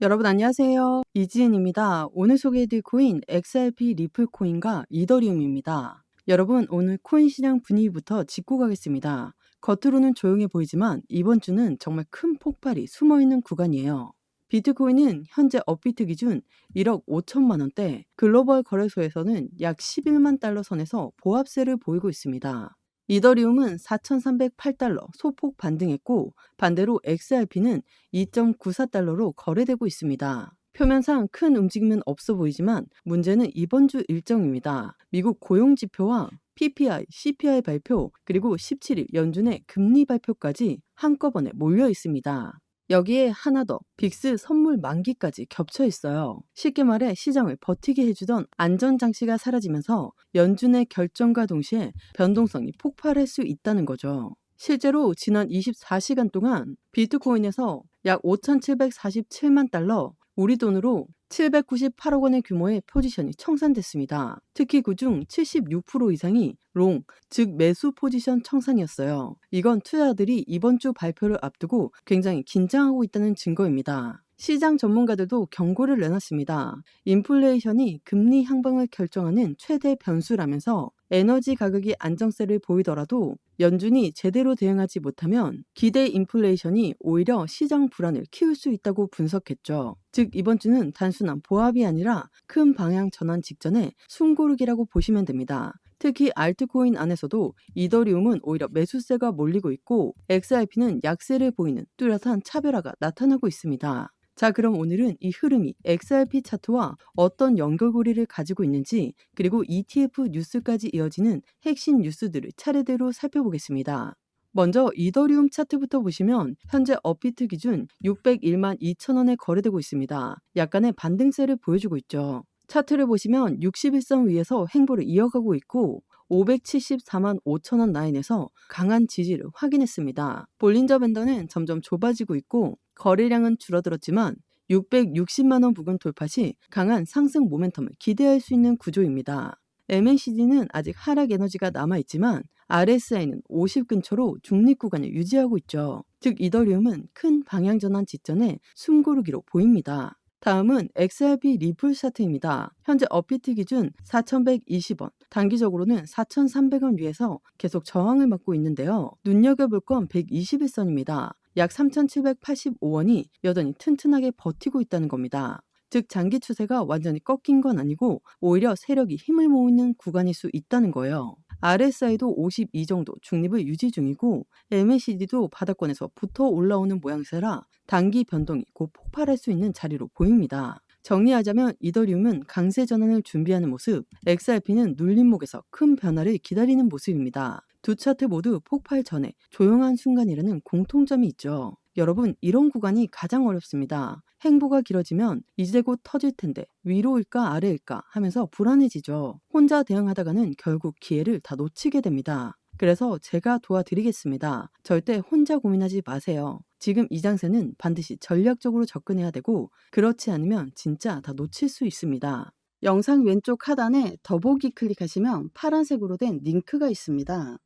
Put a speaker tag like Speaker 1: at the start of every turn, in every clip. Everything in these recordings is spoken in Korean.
Speaker 1: 여러분 안녕하세요. 이지은입니다. 오늘 소개해드릴 코인 XRP 리플 코인과 이더리움입니다. 여러분 오늘 코인 시장 분위기부터 짚고 가겠습니다. 겉으로는 조용해 보이지만 이번 주는 정말 큰 폭발이 숨어있는 구간이에요. 비트코인은 현재 업비트 기준 1억 5천만 원대, 글로벌 거래소에서는 약 11만 달러 선에서 보합세를 보이고 있습니다. 이더리움은 4,308달러 소폭 반등했고 반대로 XRP는 2.94달러로 거래되고 있습니다. 표면상 큰 움직임은 없어 보이지만 문제는 이번 주 일정입니다. 미국 고용지표와 PPI, CPI 발표, 그리고 17일 연준의 금리 발표까지 한꺼번에 몰려 있습니다. 여기에 하나 더, 빅스 선물 만기까지 겹쳐 있어요. 쉽게 말해 시장을 버티게 해주던 안전장치가 사라지면서 연준의 결정과 동시에 변동성이 폭발할 수 있다는 거죠. 실제로 지난 24시간 동안 비트코인에서 약 5,747만 달러, 우리 돈으로 798억 원의 규모의 포지션이 청산됐습니다. 특히 그중 76% 이상이 롱, 즉 매수 포지션 청산이었어요. 이건 투자자들이 이번 주 발표를 앞두고 굉장히 긴장하고 있다는 증거입니다. 시장 전문가들도 경고를 내놨습니다. 인플레이션이 금리 향방을 결정하는 최대 변수라면서 에너지 가격이 안정세를 보이더라도 연준이 제대로 대응하지 못하면 기대 인플레이션이 오히려 시장 불안을 키울 수 있다고 분석했죠. 즉 이번 주는 단순한 보합이 아니라 큰 방향 전환 직전에 숨고르기라고 보시면 됩니다. 특히 알트코인 안에서도 이더리움은 오히려 매수세가 몰리고 있고 XRP는 약세를 보이는 뚜렷한 차별화가 나타나고 있습니다. 자, 그럼 오늘은 이 흐름이 XRP 차트와 어떤 연결고리를 가지고 있는지, 그리고 ETF 뉴스까지 이어지는 핵심 뉴스들을 차례대로 살펴보겠습니다. 먼저 이더리움 차트부터 보시면 현재 업비트 기준 601만 2천 원에 거래되고 있습니다. 약간의 반등세를 보여주고 있죠. 차트를 보시면 61선 위에서 행보를 이어가고 있고 574만 5천 원 라인에서 강한 지지를 확인했습니다. 볼린저 밴더는 점점 좁아지고 있고 거래량은 줄어들었지만 660만 원 부근 돌파 시 강한 상승 모멘텀을 기대할 수 있는 구조입니다. MACD는 아직 하락 에너지가 남아있지만 RSI는 50 근처로 중립 구간을 유지하고 있죠. 즉 이더리움은 큰 방향 전환 직전에 숨고르기로 보입니다. 다음은 XRP 리플 차트입니다. 현재 업비트 기준 4,120원, 단기적으로는 4,300원 위에서 계속 저항을 맞고 있는데요. 눈여겨볼 건 121선입니다. 약 3,785원이 여전히 튼튼하게 버티고 있다는 겁니다. 즉 장기 추세가 완전히 꺾인 건 아니고 오히려 세력이 힘을 모으는 구간일 수 있다는 거예요. RSI도 52 정도 중립을 유지 중이고 MACD도 바닥권에서 붙어 올라오는 모양새라 단기 변동이 곧 폭발할 수 있는 자리로 보입니다. 정리하자면 이더리움은 강세 전환을 준비하는 모습, XRP는 눌림목에서 큰 변화를 기다리는 모습입니다. 두 차트 모두 폭발 전에 조용한 순간이라는 공통점이 있죠. 여러분, 이런 구간이 가장 어렵습니다. 행보가 길어지면 이제 곧 터질 텐데 위로일까 아래일까 하면서 불안해지죠. 혼자 대응하다가는 결국 기회를 다 놓치게 됩니다. 그래서 제가 도와드리겠습니다. 절대 혼자 고민하지 마세요. 지금 이 장세는 반드시 전략적으로 접근해야 되고 그렇지 않으면 진짜 다 놓칠 수 있습니다. 영상 왼쪽 하단에 더보기 클릭하시면 파란색으로 된 링크가 있습니다.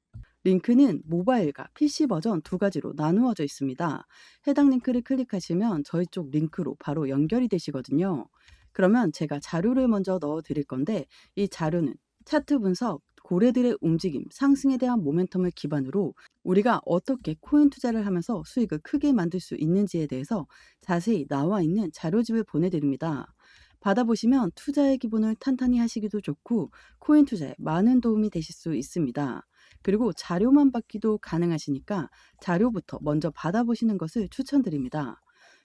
Speaker 1: 링크는 모바일과 PC 버전 두 가지로 나누어져 있습니다. 해당 링크를 클릭하시면 저희 쪽 링크로 바로 연결이 되시거든요. 그러면 제가 자료를 먼저 넣어 드릴 건데 이 자료는 차트 분석, 고래들의 움직임, 상승에 대한 모멘텀을 기반으로 우리가 어떻게 코인 투자를 하면서 수익을 크게 만들 수 있는지에 대해서 자세히 나와 있는 자료집을 보내드립니다. 받아보시면 투자의 기본을 탄탄히 하시기도 좋고 코인 투자에 많은 도움이 되실 수 있습니다. 그리고 자료만 받기도 가능하시니까 자료부터 먼저 받아보시는 것을 추천드립니다.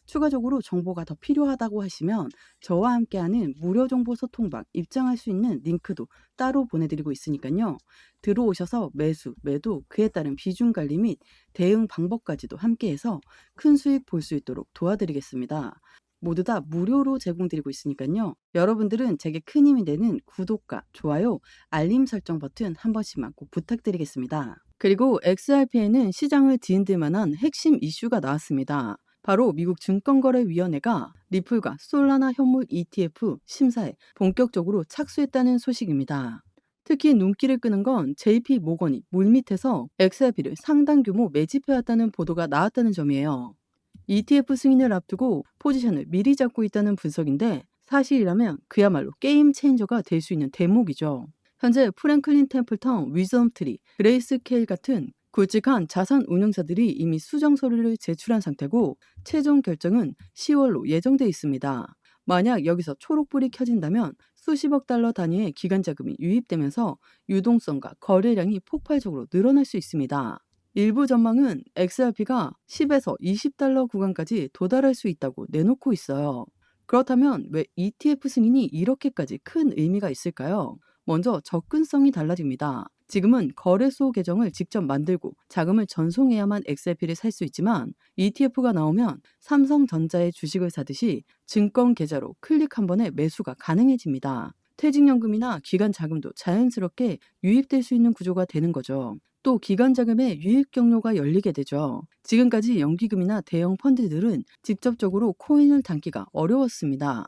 Speaker 1: 추가적으로 정보가 더 필요하다고 하시면 저와 함께하는 무료 정보 소통방 입장할 수 있는 링크도 따로 보내드리고 있으니까요. 들어오셔서 매수, 매도, 그에 따른 비중 관리 및 대응 방법까지도 함께해서 큰 수익 볼 수 있도록 도와드리겠습니다. 모두 다 무료로 제공드리고 있으니까요. 여러분들은 제게 큰 힘이 되는 구독과 좋아요, 알림 설정 버튼 한 번씩만 꼭 부탁드리겠습니다. 그리고 XRP에는 시장을 뒤흔들 만한 핵심 이슈가 나왔습니다. 바로 미국 증권거래위원회가 리플과 솔라나 현물 ETF 심사에 본격적으로 착수했다는 소식입니다. 특히 눈길을 끄는 건 JP 모건이 물밑에서 XRP를 상당 규모 매집해왔다는 보도가 나왔다는 점이에요. ETF 승인을 앞두고 포지션을 미리 잡고 있다는 분석인데 사실이라면 그야말로 게임 체인저가 될 수 있는 대목이죠. 현재 프랭클린 템플턴, 위즈덤 트리, 그레이스케일 같은 굵직한 자산 운용사들이 이미 수정 서류를 제출한 상태고 최종 결정은 10월로 예정돼 있습니다. 만약 여기서 초록불이 켜진다면 수십억 달러 단위의 기관 자금이 유입되면서 유동성과 거래량이 폭발적으로 늘어날 수 있습니다. 일부 전망은 XRP가 10에서 20달러 구간까지 도달할 수 있다고 내놓고 있어요. 그렇다면 왜 ETF 승인이 이렇게까지 큰 의미가 있을까요? 먼저 접근성이 달라집니다. 지금은 거래소 계정을 직접 만들고 자금을 전송해야만 XRP를 살 수 있지만 ETF가 나오면 삼성전자의 주식을 사듯이 증권 계좌로 클릭 한 번에 매수가 가능해집니다. 퇴직연금이나 기관 자금도 자연스럽게 유입될 수 있는 구조가 되는 거죠. 또 기관 자금의 유입 경로가 열리게 되죠. 지금까지 연기금이나 대형 펀드들은 직접적으로 코인을 담기가 어려웠습니다.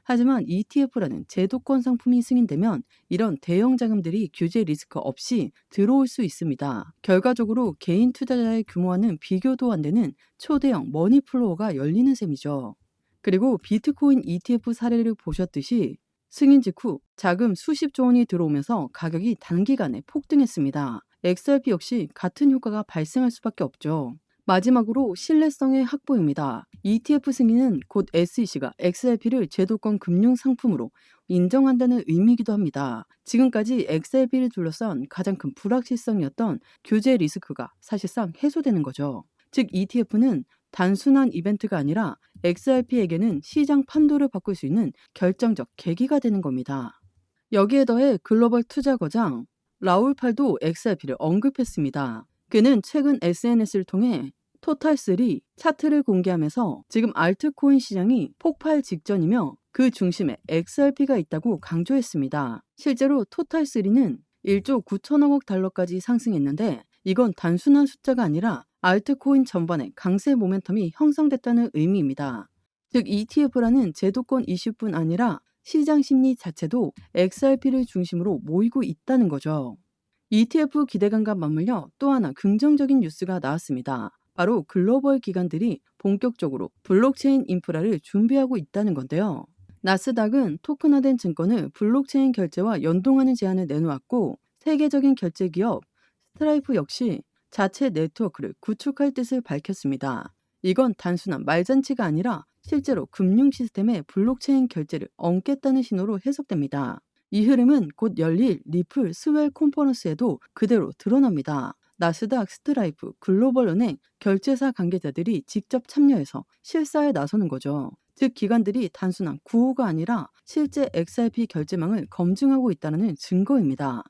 Speaker 1: 하지만 ETF라는 제도권 상품이 승인되면 이런 대형 자금들이 규제 리스크 없이 들어올 수 있습니다. 결과적으로 개인 투자자의 규모와는 비교도 안 되는 초대형 머니플로어가 열리는 셈이죠. 그리고 비트코인 ETF 사례를 보셨듯이 승인 직후 자금 수십조 원이 들어오면서 가격이 단기간에 폭등했습니다. XRP 역시 같은 효과가 발생할 수밖에 없죠. 마지막으로 신뢰성의 확보입니다. ETF 승인은 곧 SEC가 XRP를 제도권 금융 상품으로 인정한다는 의미이기도 합니다. 지금까지 XRP를 둘러싼 가장 큰 불확실성이었던 규제 리스크가 사실상 해소되는 거죠. 즉 ETF는 단순한 이벤트가 아니라 XRP에게는 시장 판도를 바꿀 수 있는 결정적 계기가 되는 겁니다. 여기에 더해 글로벌 투자 거장 라울 팔도 XRP를 언급했습니다. 그는 최근 SNS를 통해 토탈3 차트를 공개하면서 지금 알트코인 시장이 폭발 직전이며 그 중심에 XRP가 있다고 강조했습니다. 실제로 토탈3는 1조 9천억 달러까지 상승했는데 이건 단순한 숫자가 아니라 알트코인 전반에 강세 모멘텀이 형성됐다는 의미입니다. 즉 ETF라는 제도권 이슈뿐 아니라 시장 심리 자체도 XRP를 중심으로 모이고 있다는 거죠. ETF 기대감과 맞물려 또 하나 긍정적인 뉴스가 나왔습니다. 바로 글로벌 기관들이 본격적으로 블록체인 인프라를 준비하고 있다는 건데요. 나스닥은 토큰화된 증권을 블록체인 결제와 연동하는 제안을 내놓았고 세계적인 결제 기업 스트라이프 역시 자체 네트워크를 구축할 뜻을 밝혔습니다. 이건 단순한 말잔치가 아니라 실제로 금융 시스템에 블록체인 결제를 얹겠다는 신호로 해석됩니다. 이 흐름은 곧 열릴 리플 스웰 컨퍼런스에도 그대로 드러납니다. 나스닥, 스트라이프, 글로벌은행, 결제사 관계자들이 직접 참여해서 실사에 나서는 거죠. 즉 기관들이 단순한 구호가 아니라 실제 XRP 결제망을 검증하고 있다는 증거입니다.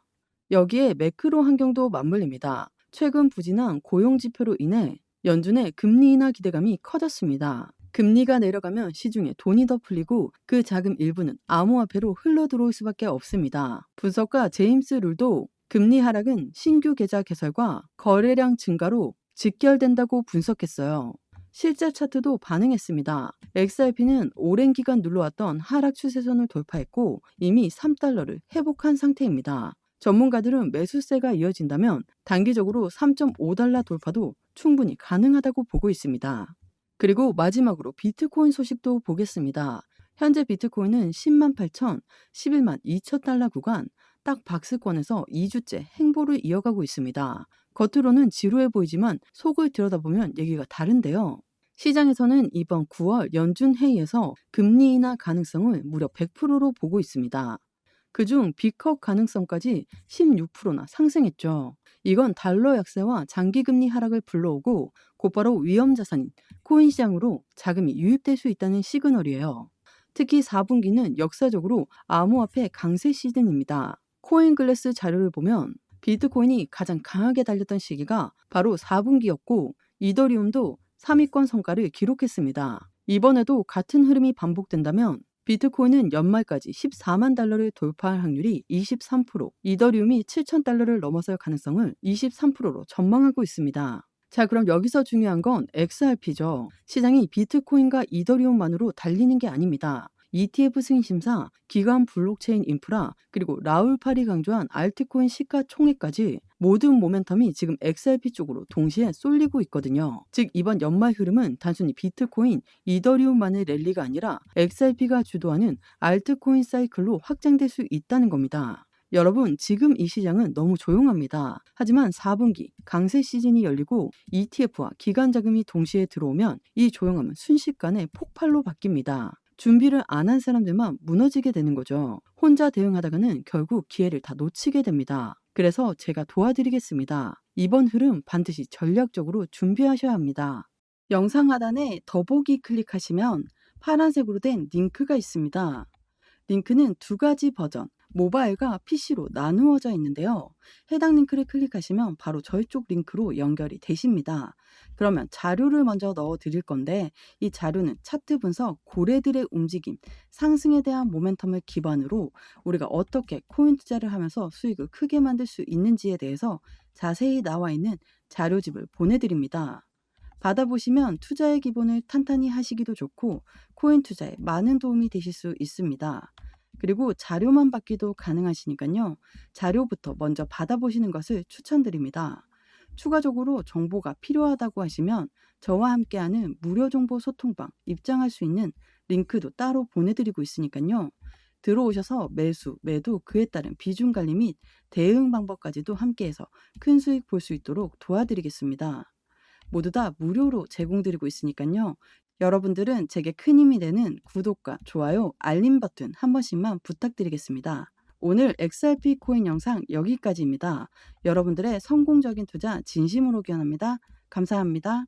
Speaker 1: 여기에 매크로 환경도 맞물립니다. 최근 부진한 고용 지표로 인해 연준의 금리 인하 기대감이 커졌습니다. 금리가 내려가면 시중에 돈이 더 풀리고 그 자금 일부는 암호화폐로 흘러들어올 수밖에 없습니다. 분석가 제임스 룰도 금리 하락은 신규 계좌 개설과 거래량 증가로 직결된다고 분석했어요. 실제 차트도 반응했습니다. XRP는 오랜 기간 눌러왔던 하락 추세선을 돌파했고 이미 3달러를 회복한 상태입니다. 전문가들은 매수세가 이어진다면 단기적으로 3.5달러 돌파도 충분히 가능하다고 보고 있습니다. 그리고 마지막으로 비트코인 소식도 보겠습니다. 현재 비트코인은 10만 8천, 11만 2천 달러 구간 딱 박스권에서 2주째 행보를 이어가고 있습니다. 겉으로는 지루해 보이지만 속을 들여다보면 얘기가 다른데요. 시장에서는 이번 9월 연준 회의에서 금리 인하 가능성을 무려 100%로 보고 있습니다. 그중 B컵 가능성까지 16%나 상승했죠. 이건 달러 약세와 장기금리 하락을 불러오고 곧바로 위험자산인 코인 시장으로 자금이 유입될 수 있다는 시그널이에요. 특히 4분기는 역사적으로 암호화폐 강세 시즌입니다. 코인글래스 자료를 보면 비트코인이 가장 강하게 달렸던 시기가 바로 4분기였고 이더리움도 3위권 성과를 기록했습니다. 이번에도 같은 흐름이 반복된다면 비트코인은 연말까지 14만 달러를 돌파할 확률이 23%, 이더리움이 7천 달러를 넘어설 가능성을 23%로 전망하고 있습니다. 자, 그럼 여기서 중요한 건 XRP죠. 시장이 비트코인과 이더리움만으로 달리는 게 아닙니다. ETF 승인 심사, 기관 블록체인 인프라, 그리고 라울 팔이 강조한 알트코인 시가총액까지 모든 모멘텀이 지금 XRP 쪽으로 동시에 쏠리고 있거든요. 즉 이번 연말 흐름은 단순히 비트코인, 이더리움만의 랠리가 아니라 XRP가 주도하는 알트코인 사이클로 확장될 수 있다는 겁니다. 여러분, 지금 이 시장은 너무 조용합니다. 하지만 4분기 강세 시즌이 열리고 ETF와 기관 자금이 동시에 들어오면 이 조용함은 순식간에 폭발로 바뀝니다. 준비를 안 한 사람들만 무너지게 되는 거죠. 혼자 대응하다가는 결국 기회를 다 놓치게 됩니다. 그래서 제가 도와드리겠습니다. 이번 흐름 반드시 전략적으로 준비하셔야 합니다. 영상 하단에 더보기 클릭하시면 파란색으로 된 링크가 있습니다. 링크는 두 가지 버전, 모바일과 PC로 나누어져 있는데요. 해당 링크를 클릭하시면 바로 저희 쪽 링크로 연결이 되십니다. 그러면 자료를 먼저 넣어 드릴 건데 이 자료는 차트 분석, 고래들의 움직임, 상승에 대한 모멘텀을 기반으로 우리가 어떻게 코인 투자를 하면서 수익을 크게 만들 수 있는지에 대해서 자세히 나와 있는 자료집을 보내드립니다. 받아보시면 투자의 기본을 탄탄히 하시기도 좋고 코인 투자에 많은 도움이 되실 수 있습니다. 그리고 자료만 받기도 가능하시니까요. 자료부터 먼저 받아보시는 것을 추천드립니다. 추가적으로 정보가 필요하다고 하시면 저와 함께하는 무료 정보 소통방 입장할 수 있는 링크도 따로 보내드리고 있으니까요. 들어오셔서 매수, 매도, 그에 따른 비중 관리 및 대응 방법까지도 함께해서 큰 수익 볼 수 있도록 도와드리겠습니다. 모두 다 무료로 제공드리고 있으니까요. 여러분들은 제게 큰 힘이 되는 구독과 좋아요, 알림 버튼 한 번씩만 부탁드리겠습니다. 오늘 XRP 코인 영상 여기까지입니다. 여러분들의 성공적인 투자 진심으로 기원합니다. 감사합니다.